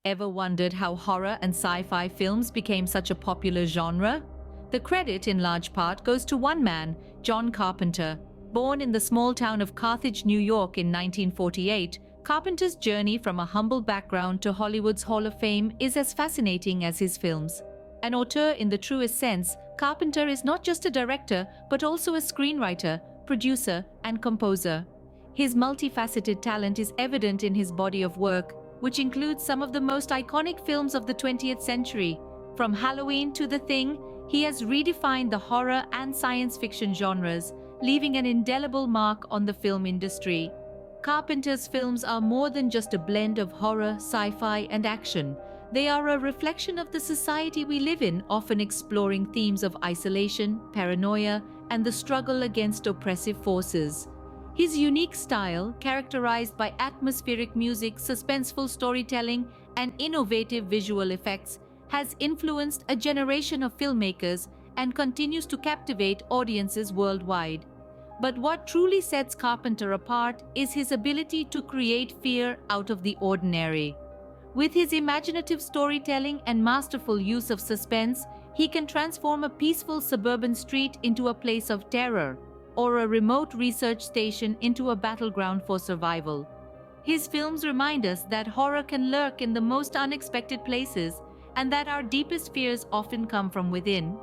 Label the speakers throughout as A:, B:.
A: Ever wondered how horror and sci-fi films became such a popular genre? The credit, in large part, goes to one man, John Carpenter. Born in the small town of Carthage, New York in 1948, Carpenter's journey from a humble background to Hollywood's Hall of Fame is as fascinating as his films. An auteur in the truest sense, Carpenter is not just a director, but also a screenwriter, producer, and composer. His multifaceted talent is evident in his body of work, which includes some of the most iconic films of the 20th century. From Halloween to The Thing, he has redefined the horror and science fiction genres, leaving an indelible mark on the film industry. Carpenter's films are more than just a blend of horror, sci-fi, and action. They are a reflection of the society we live in, often exploring themes of isolation, paranoia, and the struggle against oppressive forces. His unique style, characterized by atmospheric music, suspenseful storytelling, and innovative visual effects, has influenced a generation of filmmakers and continues to captivate audiences worldwide. But what truly sets Carpenter apart is his ability to create fear out of the ordinary. With his imaginative storytelling and masterful use of suspense, he can transform a peaceful suburban street into a place of terror, or a remote research station into a battleground for survival. His films remind us that horror can lurk in the most unexpected places and that our deepest fears often come from within.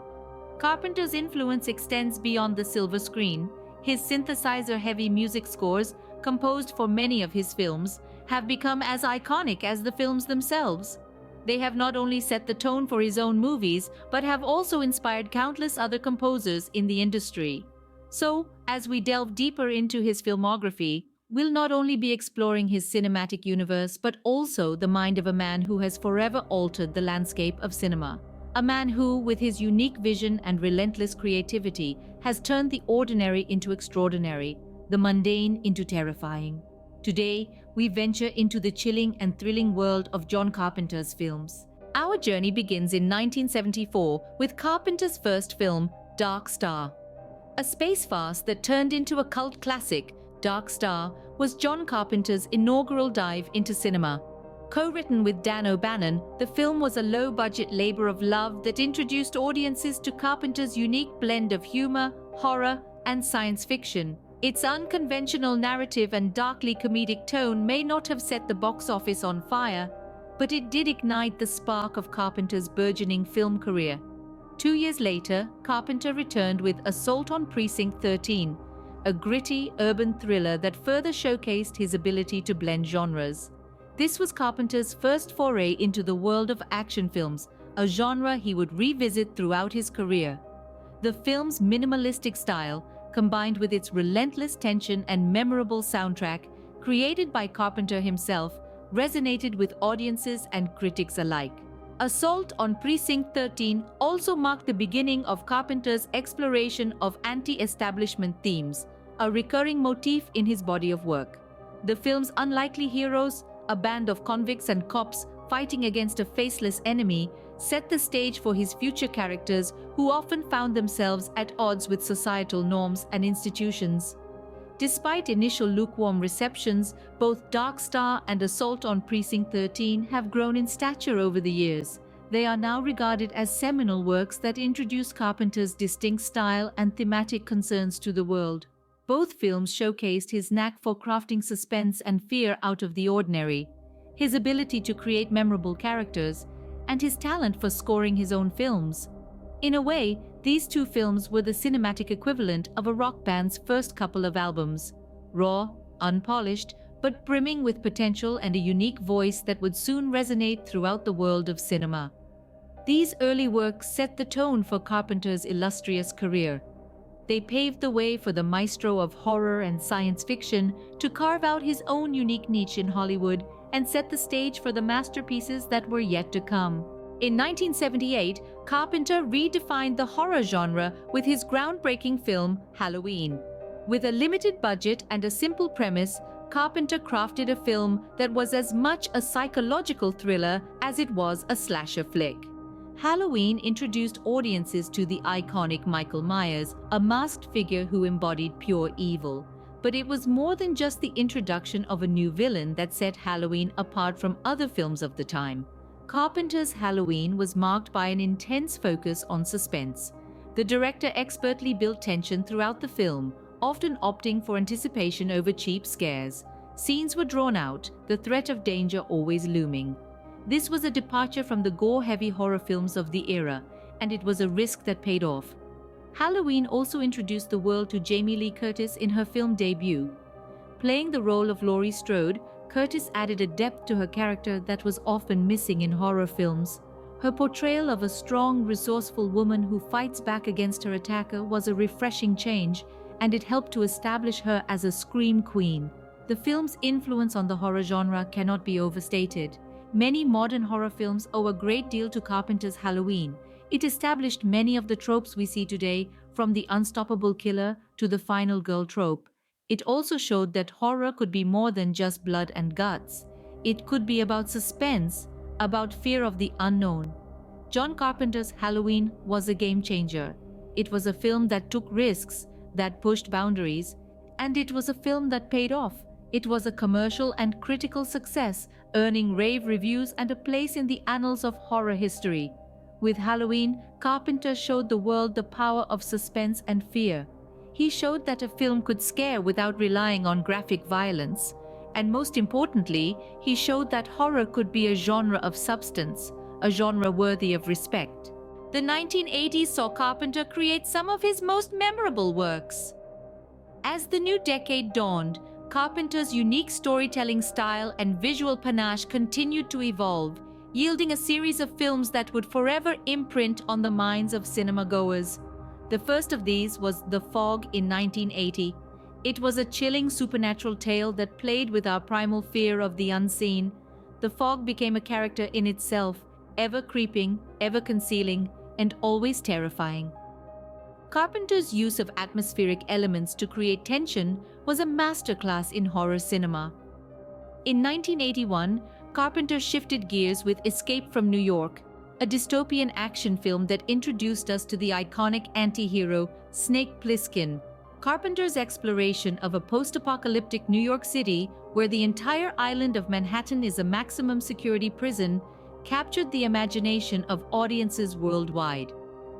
A: Carpenter's influence extends beyond the silver screen. His synthesizer-heavy music scores, composed for many of his films, have become as iconic as the films themselves. They have not only set the tone for his own movies, but have also inspired countless other composers in the industry. So, as we delve deeper into his filmography, we'll not only be exploring his cinematic universe, but also the mind of a man who has forever altered the landscape of cinema. A man who, with his unique vision and relentless creativity, has turned the ordinary into extraordinary, the mundane into terrifying. Today, we venture into the chilling and thrilling world of John Carpenter's films. Our journey begins in 1974 with Carpenter's first film, Dark Star. A space farce that turned into a cult classic, Dark Star was John Carpenter's inaugural dive into cinema. Co-written with Dan O'Bannon, the film was a low-budget labor of love that introduced audiences to Carpenter's unique blend of humor, horror, and science fiction. Its unconventional narrative and darkly comedic tone may not have set the box office on fire, but it did ignite the spark of Carpenter's burgeoning film career. 2 years later, Carpenter returned with Assault on Precinct 13, a gritty urban thriller that further showcased his ability to blend genres. This was Carpenter's first foray into the world of action films, a genre he would revisit throughout his career. The film's minimalistic style, combined with its relentless tension and memorable soundtrack, created by Carpenter himself, resonated with audiences and critics alike. Assault on Precinct 13 also marked the beginning of Carpenter's exploration of anti-establishment themes, a recurring motif in his body of work. The film's unlikely heroes, a band of convicts and cops fighting against a faceless enemy, set the stage for his future characters who often found themselves at odds with societal norms and institutions. Despite initial lukewarm receptions, both Dark Star and Assault on Precinct 13 have grown in stature over the years. They are now regarded as seminal works that introduce Carpenter's distinct style and thematic concerns to the world. Both films showcased his knack for crafting suspense and fear out of the ordinary, his ability to create memorable characters, and his talent for scoring his own films. In a way, these two films were the cinematic equivalent of a rock band's first couple of albums, raw, unpolished, but brimming with potential and a unique voice that would soon resonate throughout the world of cinema. These early works set the tone for Carpenter's illustrious career. They paved the way for the maestro of horror and science fiction to carve out his own unique niche in Hollywood and set the stage for the masterpieces that were yet to come. In 1978, Carpenter redefined the horror genre with his groundbreaking film, Halloween. With a limited budget and a simple premise, Carpenter crafted a film that was as much a psychological thriller as it was a slasher flick. Halloween introduced audiences to the iconic Michael Myers, a masked figure who embodied pure evil. But it was more than just the introduction of a new villain that set Halloween apart from other films of the time. Carpenter's Halloween was marked by an intense focus on suspense. The director expertly built tension throughout the film, often opting for anticipation over cheap scares. Scenes were drawn out, the threat of danger always looming. This was a departure from the gore-heavy horror films of the era, and it was a risk that paid off. Halloween also introduced the world to Jamie Lee Curtis in her film debut. Playing the role of Laurie Strode, Curtis added a depth to her character that was often missing in horror films. Her portrayal of a strong, resourceful woman who fights back against her attacker was a refreshing change, and it helped to establish her as a scream queen. The film's influence on the horror genre cannot be overstated. Many modern horror films owe a great deal to Carpenter's Halloween. It established many of the tropes we see today, from the unstoppable killer to the final girl trope. It also showed that horror could be more than just blood and guts. It could be about suspense, about fear of the unknown. John Carpenter's Halloween was a game changer. It was a film that took risks, that pushed boundaries, and it was a film that paid off. It was a commercial and critical success, earning rave reviews and a place in the annals of horror history. With Halloween, Carpenter showed the world the power of suspense and fear. He showed that a film could scare without relying on graphic violence. And most importantly, he showed that horror could be a genre of substance, a genre worthy of respect. The 1980s saw Carpenter create some of his most memorable works. As the new decade dawned, Carpenter's unique storytelling style and visual panache continued to evolve, yielding a series of films that would forever imprint on the minds of cinema-goers. The first of these was The Fog in 1980. It was a chilling supernatural tale that played with our primal fear of the unseen. The fog became a character in itself, ever creeping, ever concealing, and always terrifying. Carpenter's use of atmospheric elements to create tension was a masterclass in horror cinema. In 1981, Carpenter shifted gears with Escape from New York, a dystopian action film that introduced us to the iconic anti-hero Snake Plissken. Carpenter's exploration of a post-apocalyptic New York City, where the entire island of Manhattan is a maximum security prison, captured the imagination of audiences worldwide.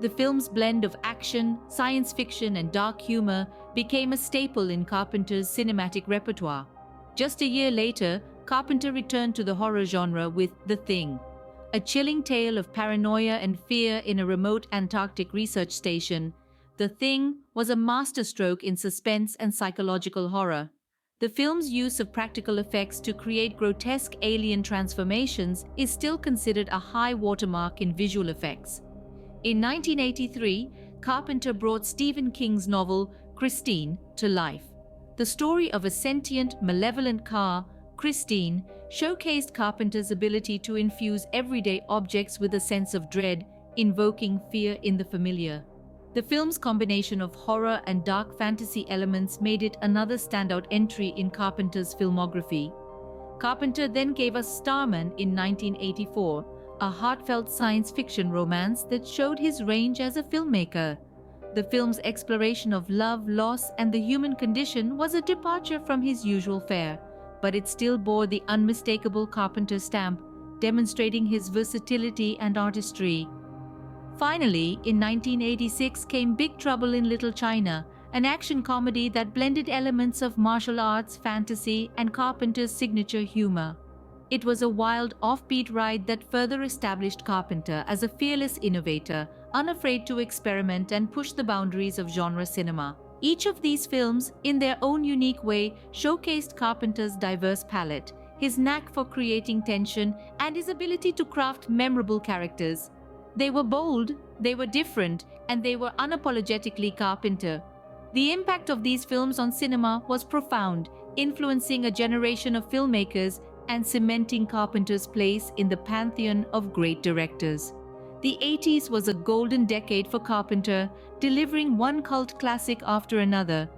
A: The film's blend of action, science fiction, and dark humor became a staple in Carpenter's cinematic repertoire. Just a year later, Carpenter returned to the horror genre with The Thing, a chilling tale of paranoia and fear in a remote Antarctic research station. The Thing was a masterstroke in suspense and psychological horror. The film's use of practical effects to create grotesque alien transformations is still considered a high watermark in visual effects. In 1983, Carpenter brought Stephen King's novel Christine to life. The story of a sentient, malevolent car, Christine, showcased Carpenter's ability to infuse everyday objects with a sense of dread, invoking fear in the familiar. The film's combination of horror and dark fantasy elements made it another standout entry in Carpenter's filmography. Carpenter then gave us Starman in 1984, a heartfelt science fiction romance that showed his range as a filmmaker. The film's exploration of love, loss, and the human condition was a departure from his usual fare, but it still bore the unmistakable Carpenter stamp, demonstrating his versatility and artistry. Finally, in 1986 came Big Trouble in Little China, an action comedy that blended elements of martial arts, fantasy, and Carpenter's signature humor. It was a wild, offbeat ride that further established Carpenter as a fearless innovator, unafraid to experiment and push the boundaries of genre cinema. Each of these films, in their own unique way, showcased Carpenter's diverse palette, his knack for creating tension, and his ability to craft memorable characters. They were bold, they were different, and they were unapologetically Carpenter. The impact of these films on cinema was profound, influencing a generation of filmmakers and cementing Carpenter's place in the pantheon of great directors. The 80s was a golden decade for Carpenter, delivering one cult classic after another.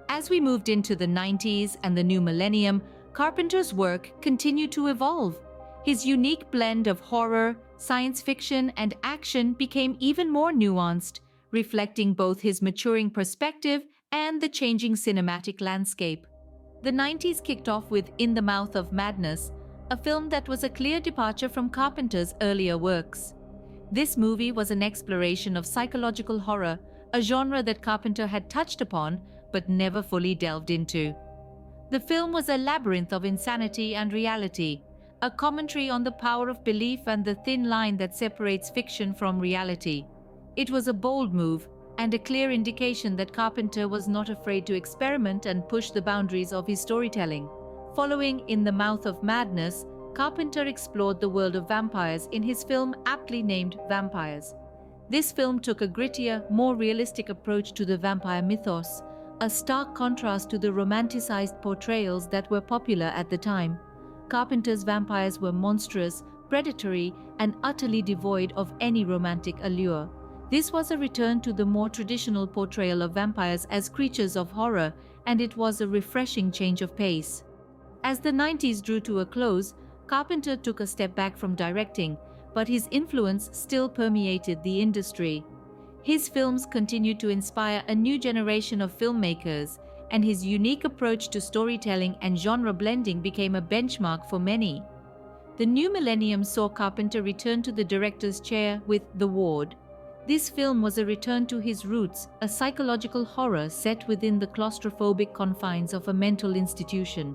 A: As we moved into the 90s and the new millennium, Carpenter's work continued to evolve. His unique blend of horror, science fiction, and action became even more nuanced, reflecting both his maturing perspective and the changing cinematic landscape. The 90s kicked off with In the Mouth of Madness, a film that was a clear departure from Carpenter's earlier works. This movie was an exploration of psychological horror, a genre that Carpenter had touched upon but never fully delved into. The film was a labyrinth of insanity and reality, a commentary on the power of belief and the thin line that separates fiction from reality. It was a bold move and a clear indication that Carpenter was not afraid to experiment and push the boundaries of his storytelling. Following In the Mouth of Madness, Carpenter explored the world of vampires in his film aptly named Vampires. This film took a grittier, more realistic approach to the vampire mythos, a stark contrast to the romanticized portrayals that were popular at the time. Carpenter's vampires were monstrous, predatory, and utterly devoid of any romantic allure. This was a return to the more traditional portrayal of vampires as creatures of horror, and it was a refreshing change of pace. As the 90s drew to a close, Carpenter took a step back from directing, but his influence still permeated the industry. His films continued to inspire a new generation of filmmakers, and his unique approach to storytelling and genre blending became a benchmark for many. The new millennium saw Carpenter return to the director's chair with The Ward. This film was a return to his roots, a psychological horror set within the claustrophobic confines of a mental institution.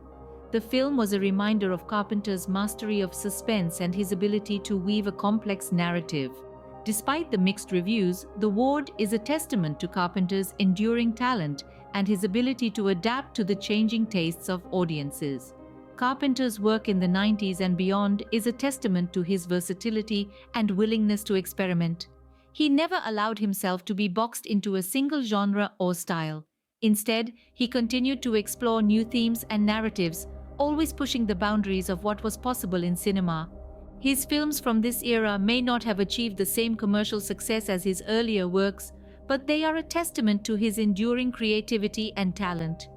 A: The film was a reminder of Carpenter's mastery of suspense and his ability to weave a complex narrative. Despite the mixed reviews, The Ward is a testament to Carpenter's enduring talent and his ability to adapt to the changing tastes of audiences. Carpenter's work in the 90s and beyond is a testament to his versatility and willingness to experiment. He never allowed himself to be boxed into a single genre or style. Instead, he continued to explore new themes and narratives, always pushing the boundaries of what was possible in cinema. His films from this era may not have achieved the same commercial success as his earlier works, but they are a testament to his enduring creativity and talent.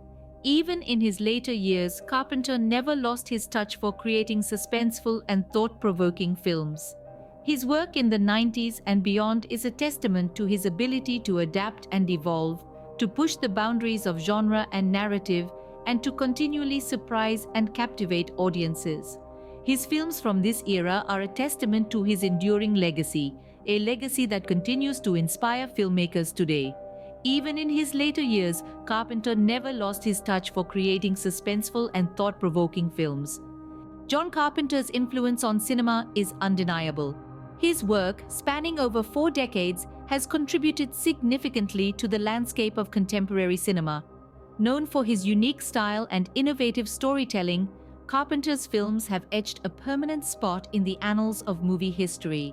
A: Even in his later years, Carpenter never lost his touch for creating suspenseful and thought-provoking films. His work in the 90s and beyond is a testament to his ability to adapt and evolve, to push the boundaries of genre and narrative, and to continually surprise and captivate audiences. His films from this era are a testament to his enduring legacy, a legacy that continues to inspire filmmakers today. Even in his later years, Carpenter never lost his touch for creating suspenseful and thought-provoking films. John Carpenter's influence on cinema is undeniable. His work, spanning over 4 decades, has contributed significantly to the landscape of contemporary cinema. Known for his unique style and innovative storytelling, Carpenter's films have etched a permanent spot in the annals of movie history.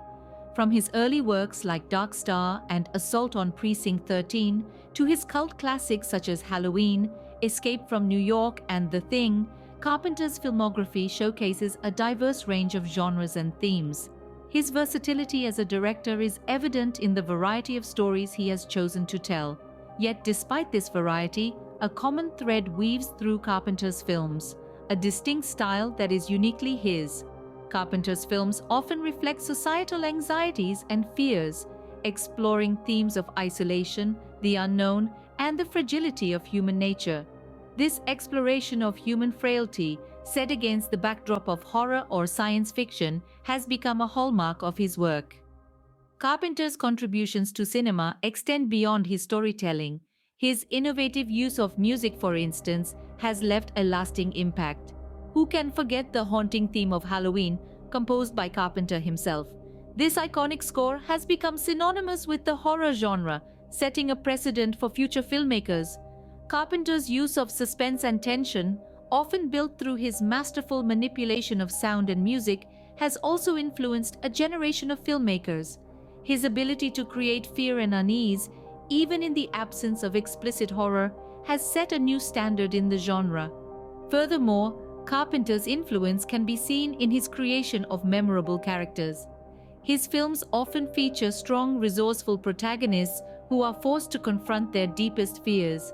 A: From his early works like Dark Star and Assault on Precinct 13 to his cult classics such as Halloween, Escape from New York, and The Thing, Carpenter's filmography showcases a diverse range of genres and themes. His versatility as a director is evident in the variety of stories he has chosen to tell. Yet despite this variety, a common thread weaves through Carpenter's films, a distinct style that is uniquely his. Carpenter's films often reflect societal anxieties and fears, exploring themes of isolation, the unknown, and the fragility of human nature. This exploration of human frailty, set against the backdrop of horror or science fiction, has become a hallmark of his work. Carpenter's contributions to cinema extend beyond his storytelling. His innovative use of music, for instance, has left a lasting impact. Who can forget the haunting theme of Halloween, composed by Carpenter himself? This iconic score has become synonymous with the horror genre, setting a precedent for future filmmakers. Carpenter's use of suspense and tension, often built through his masterful manipulation of sound and music, has also influenced a generation of filmmakers. His ability to create fear and unease, even in the absence of explicit horror, has set a new standard in the genre. Furthermore, Carpenter's influence can be seen in his creation of memorable characters. His films often feature strong, resourceful protagonists who are forced to confront their deepest fears.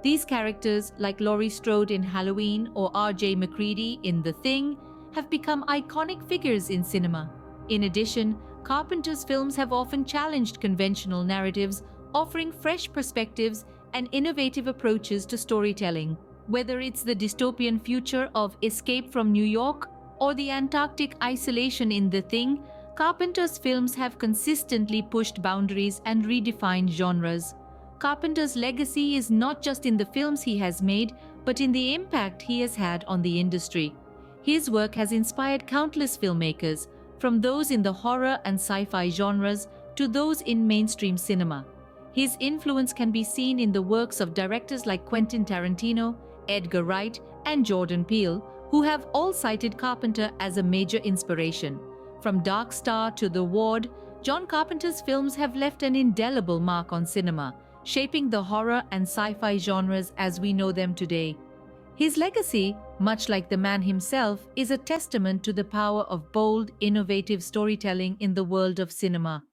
A: These characters, like Laurie Strode in Halloween or R.J. MacReady in The Thing, have become iconic figures in cinema. In addition, Carpenter's films have often challenged conventional narratives, offering fresh perspectives and innovative approaches to storytelling. Whether it's the dystopian future of Escape from New York or the Antarctic isolation in The Thing, Carpenter's films have consistently pushed boundaries and redefined genres. Carpenter's legacy is not just in the films he has made, but in the impact he has had on the industry. His work has inspired countless filmmakers, from those in the horror and sci-fi genres to those in mainstream cinema. His influence can be seen in the works of directors like Quentin Tarantino, Edgar Wright, and Jordan Peele, who have all cited Carpenter as a major inspiration. From Dark Star to The Ward, John Carpenter's films have left an indelible mark on cinema, shaping the horror and sci-fi genres as we know them today. His legacy, much like the man himself, is a testament to the power of bold, innovative storytelling in the world of cinema.